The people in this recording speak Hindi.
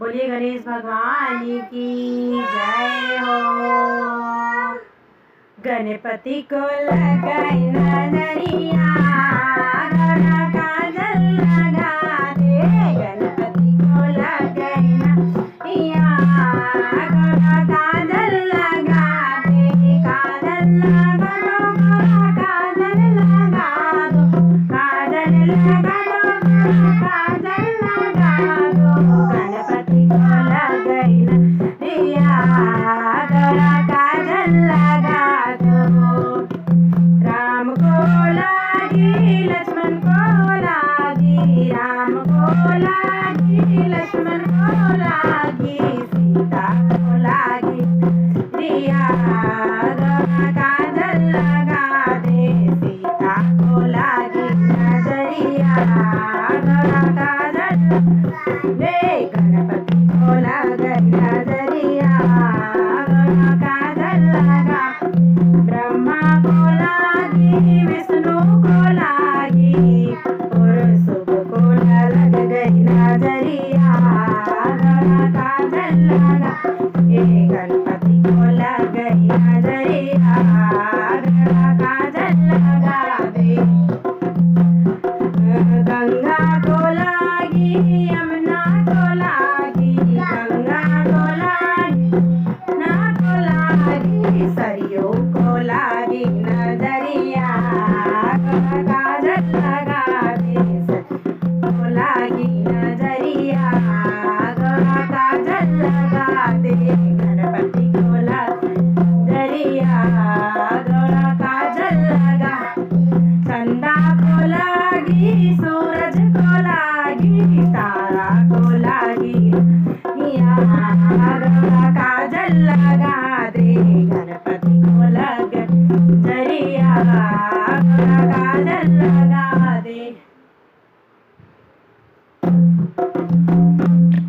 बोलिए गणेश भगवान की जय हो। गणपति को लगाई नजरिया, गौरा काजल लगा दे। गणपति को लगाई नजरिया, गौरा काजल लगा दे। काजल लगा दो गौरा, काजल लगा दो। काजल लगा दो गौरा, काजल लगा दो। गणपति को लगाई नजरिया, गौरा काजल लगा दो। राम को लागी लक्ष्मण को लागी, राम को लागी लक्ष्मण को लागी, सीता को लागी दिया। गौरा काजल लगा दे, सीता को लागी नजरिया, गौरा काजल दे। गणपति को लगाई नजरिया, गौरा काजल लगा। ब्रह्मा को लागी विष्णु को लागी, और शुभ को लग गई नजरिया, गौरा काजल लगा। ये गणपति को लग गई नजरिया, गौरा काजल लगा दे। गंगा को लागी यमुना को लागी, गंगा को लागी यमुना को लागी, सरयू को लागी नजरिया, गौरा काजल लगा दे। सरयू को लागी नजरिया, गौरा काजल लगा दे। गणपति को लागी नजरिया, गौरा काजल लगा। चंदा को लागी सूरज को लागी, तारा को लागी या, गौरा काजल लगा दे। गणपति को लग नजरिया, गौरा काजल लगा दे।